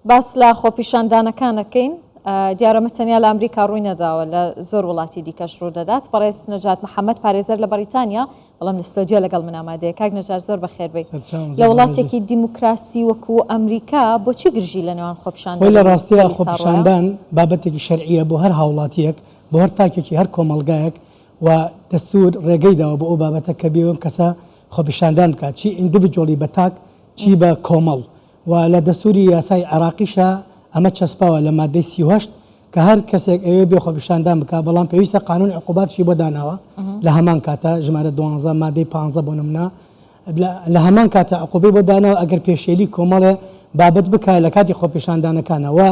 باس لە خۆپیشاندانەکانەکەین دیارەمە تەنیا لە ئەمریکا ڕووی نەداوە لە زۆر وڵاتی دیکەش ڕوو دەدات. بەڕێز نەجات محەممەد پارێزەر لە بەریتانیا بەڵام لە ستۆدیۆ لەگەڵ من ئامادەیە. کاک نەجات زۆر بەخێربێت. لە وڵاتێکی دیموکراسی وەکو ئەمریکا بۆچی گرژی لە نێوان خۆپیشاندان؟ لە ڕاستیە خۆپیشاندان بابەتێکی شەرعیە بۆ هەر هاوڵاتیەک، بۆ هەر تاکێکی هەر کۆمەڵگایەک و دەستور ڕێگەی داوە بۆ ئەو بابەتە کە بێوم کەسە خۆپیشاندان بکات، چی ئیندیڤیجۆلی بە تاک چی بە کۆمەڵ. و لە دەستوری یاسای عێراقیشە ئەمە چەسپاوە لە مادەی 38 کە هەر کەسێک ئەوێ بێ خۆپیشاندان بکات، بەڵام پێویستە قانون عقوباتشی بۆ داناوە لە هەمان کاتە ژمارە 12 مادەی 15 بۆ نمونە لە هەمان کاتە عقوبەی بۆ داناوە ئەگەر پێشێلی کۆمەڵێ بابەت بکات لە کاتی خۆپیشاندانەکانەوە.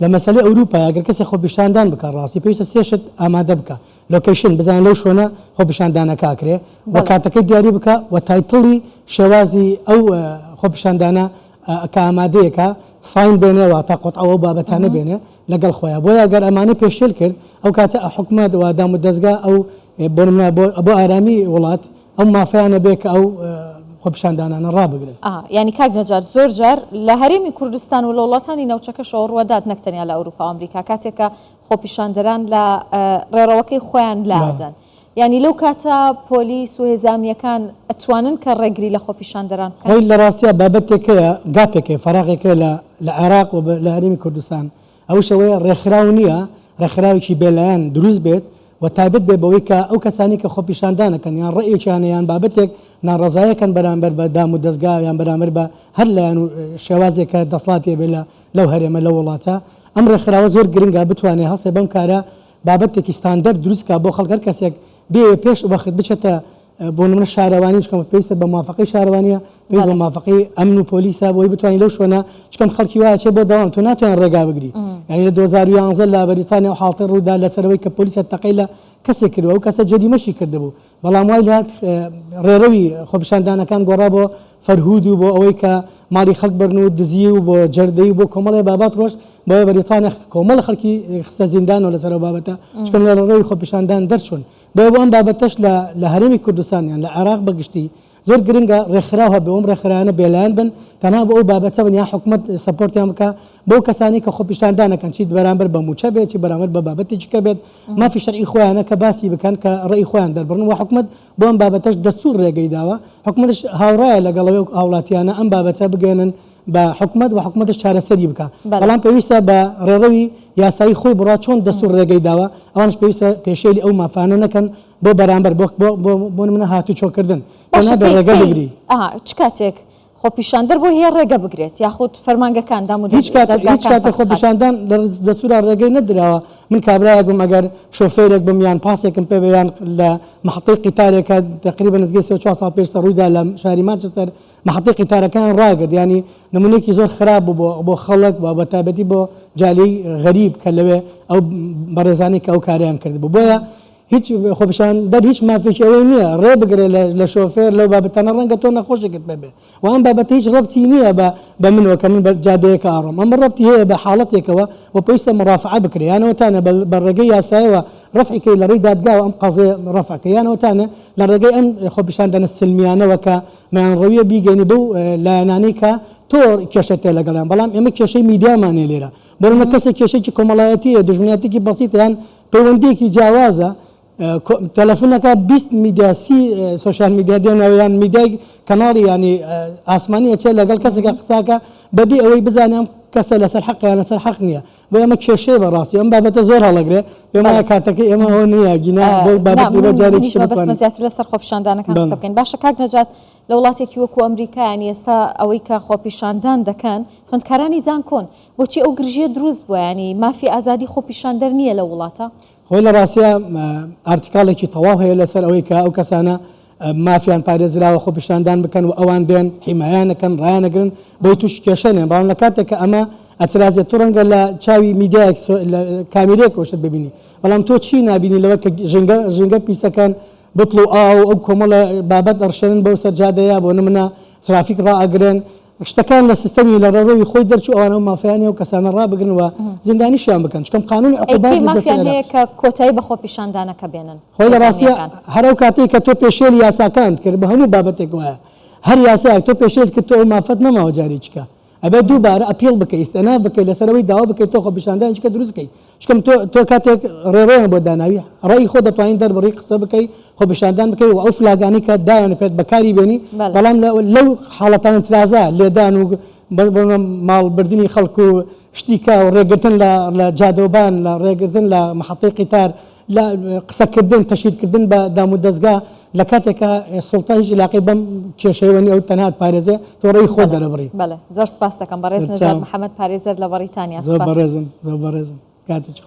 لە مەسەلەی ئەوروپا ئەگەر کەسێ خۆپیشاندان بکات ڕاستی پێویستە سێشت ئامادە بکە، لۆکیشن بزانین لەو شوێنە خۆپیشاندانەکە ئاکرێ و کاتەکەی دیاری بکە و تایتڵی شێوازی ئەو خۆپیشاندانە کە ئامادەیەکە ساین بێنێەوە تا قوتعەوە بابەتانە بێنێ لەگەڵ خۆیان. بۆیە ئەگەر ئەمانە پێشێل کرد ئەو کاتە حکومەت و دام و دەستگا ئەو بۆ ئارامی وڵات ئەو مافیانە بێ کە ئەو خۆپیشاندانانە ڕابگرن. ینی کاک نەجات زۆر جار لە هەرێمی کوردستان و لە وڵاتانی ناوچەکەشەوە ڕوەدات نەکتەنیا لە ئەوروپا و ئەمریکا کاتێکە خۆپیشاندەران لە ڕێڕەوەکەی خۆیان لادەن. ینی لەو کاتە پۆلیس و هێزامیەکان ئەتوانن کە ڕێگری لە خۆپیشاندەران بکەن؟ خۆی لە ڕاستیە بابەتێکەیە گاپێکێ فەراغێکە لە عێراق و لە هەرێمی کوردستان ئەو شەوەیە ڕێکخراو نییە، ڕێکخراوێکی بێلایەن دروست بێت و تایبەت بێ بەوەی کە ئەو کەسانی کە خۆپیشاندانەکەن یان ڕێیەکیانە یان بابەتێک ناڕەزایەکەن بەرامبەر بە دام و دەستگا یان بەرامبەر بە هەر لایەن و شێوازێکە دەسڵاتی بێ لەو هەرێمە لە وڵاتە ئەم ڕێکخراوە زۆر گرنگە بتوانێت هەڵسێ بەم کارە بابەتێکی ستاندەرد دروستکە بۆ خەڵک کەسێک بێ پێش وەخت بچێتە بۆ نمونە شارەوانی چکەم پێویستە بە موافقەی شارەوانیە پێویست بە موافقەی ئەمن و پۆلیسە بۆی بتوانین لەو شوێنە چکەم خەڵکی وایە چێ بۆ دەوام تۆ ناتوانین ڕێگا بگری. یعنی لە 2011 لە بەریتانیا و حاڵتە ڕوودا لەسەرەوەی کە پۆلیسە تەقەی لە کەسێک کردووە و کەسە جەریمەشی کردبوو، بەڵام وای لات ڕێڕەوی خۆپیشاندانەکان گۆڕا بۆ فەرهود و بۆ ئەوەی کە ماڵی خەڵک بردن و دزی و بۆ جەردەی بۆ کۆمەڵی بابات ڕۆژ بۆیە بەریتانیا کۆمەڵ خەڵکی خستە زیندان و لەسەر بابەتە چکەم لە ڕێڕەوی خۆپیشاندان دەرچوون. بۆ ئەم بابەتەش لە هەرێمی کوردستانیان لە عێراق بەگشتی زۆر گرنگە ڕێکخراوە بە ئەم ڕێکخراوانە بێلایەن بن تەنها بۆ ئەو بابەتە بن یا حکومەت سەپۆرتیان بکە بۆ کەسانی کە خۆپیشاندانەکەن چیت بەرامبەر بە موچە بێت چی بەرامبەر بە بابەتێکی کە بێت مافی شەرعی خۆیانە کە باسی بکەن کە ڕێی خۆیان دەربڕن و حکومەت بۆ ئەم بابەتەش دەستور ڕێگەی داوە. حکومەتش هاوڕایە لەگەڵەوەی هاوڵاتیانە ئەم بابەتە بگەێنن بە حکومت و حکومتش چارەسەری بکە، بەڵام پێویستە بە ڕێڕەوی یاسایی خۆی بڕات چۆن دەستور ڕێگەی داوە ئەوانش پێویستە پێشێلی ئەو مافانە نەکەن بۆ بەرامبەر بۆ منە هاتوچۆکردن ڕێگە بگری. چ کاتێک خۆپیشاندەر بۆ هەیە ڕێگە بگرێت یاخود فەرمانگەکان دام و هیچ کاتێک خۆپیشاندان لە دەستورا ڕێگەی نەدراوە. من کابرایەک بم ئەگەر شۆفێرێک بم یان پاسێکم پێ بەیان لە مححەتەی قیتارێکە تقریبا نزگەی 4 ساڵ پێش ڕوویدا لە شاری مانچستەر مححەتەی قیتارەکان ڕاگرت، ینی نمونێکی زۆر خراپ بوو بۆ خەڵک و بە تایبەتی بۆ جالی غەریب کە لەوێ ئەو بەڕێزانی کە ئەو کاریان کردبوو. بۆیە هیچ خۆپیشاندەر هیچ مافێکی ئەوەی نییە ڕێ بگرێت لە شۆفێر لەو بابەتانە ڕەنگە تۆ نەخۆشێکت ببێ و ئەم بابەت هیچ ڕەبتی نییە بە منەوە کە من بە جادەیەکە ئاڕۆم، ئەمە ڕەبتی هەیە بە حاڵەتێکەوە و پێویستە مرافعە بکرێت یانەوەتانە بە ڕێگەی یاسایەوە ڕەفعیکەی لە ڕێی دادگاوە ئەم قەزێ ڕەفعەکە یانەوەتانە لە ڕێگەی ئەم خۆپیشاندانە سلمیانەوە کە مەیانڕەویە بیگەنی بەو لایەنانەی کە تۆ کێشە تێ لەگەڵیان، بەڵام ئێمە کێشەی میدیامانێ لێرە بۆنمە کەسێک کێشێکی کۆمەڵایەتیە دژمنیاتێکی بەسیطیان پەیوەندیەکی جیاوازە تەلەفۆنەکە 20 میدیاسی سوشال میدیا دێنەوەیان میدیای کەناڵی ینی ئاسمانیە چێ لەگەڵ کەسێکە قساکە بەبێ ئەوەی بزانم کەسە لەسەر حەقیان لەسەر حەق نییە بۆ ئەمە کێشەی بەڕاستی ئەم بابەتە زۆر هەڵەگرێ پێم وایە کاتەکەی ئێمە ئەوە نییە گینا بۆ بابەتی بە جارێکی بەس زیاتر لەسەر خۆپیشاندانەکان قسە بکەین. باشە کاک نەجات لە وڵاتێکی وەکو ئەمریکا ینی ئێستا ئەوەی کە خۆپیشاندان دەکەن خوێندکارانی زانکۆن بۆچی ئەو گرژیە دروست بووە ینی مافی ئازادی خۆپیشاندەر نییە لە وڵاتە؟ خۆی لە ڕاستیە ئارتیکاڵێکی تەواو هەیە لەسەر ئەوەی کە ئەو کەسانە مافیان پارێزراوە خۆپیشاندان بکەن و ئەوان بێن حیمایانەکەن ڕایانەگرن بۆی توش کێشەنێن، بەڵام لە کاتێک کە ئەمە ئەترازێت تو ڕەنگە لە چاوی میدیایەک کامێرەیەک کۆشت ببینی، بەڵام تۆ چی نبینی لەوە کە ژنگە پیسەکان بتڵ و ئاو ئەو کۆمەڵە بابەت ئەرشێنن بەو سەرجادەیە بۆ نمونە ترافیک ڕائەگرن شتەکان لە سیستەمی لە ڕێڕەوی خۆی دەرچوو ئەوانە مافیانی و کەسانە ڕابگرن و زیندانیشیان بکەن چکەم قانون عقوبات مافیان هەیە کە کۆتایی بە خۆپیشاندانەکە بێنن. خۆی لە ڕاستیە هەرو کاتێک کە تۆ پێشێلی یاساکان کرد بە هەموو بابەتێک وایە هەر یاسایەک تۆ پێشێت کرد تۆ ئەو مافەت نەماوە جاری چکە ئەبێ دووبارە ئەپیڵ بکەی ئیستەناف بکەی لەسەرەوەی داوا بکەیت تۆ خۆ پیشاندانێکە دروستکەی چکەم تۆ کاتێک ڕێڕۆیان بۆ داناوی ڕێی خۆ دەتوانین دەربڕی قسە بکەی خۆ پیشاندان بکەی و ئەو فلاگانی کە دایان پێت بەکاری بێنی بەڵام لەو حاڵەتان ترازا لێدان و ماڵبردننی خەڵکو و شتیکە و ڕێگرتن لە جادۆبان لە ڕێگرتن لە محەتەی قیتار لە قسەکردن تەشیرکردن بە دام و دەستگا لە کاتێکە سڵتان هیچ علاقەی بەم کێشەوەنی ئەو تەنات پارێزێ تۆ ڕێی خۆ دەرەبڕی. بەڵێ زۆر سپاس دەکەم بەڕێز نەژاد محەممەد پارێزەر لە بەریتانیا زۆر بەڕێزن کاتێک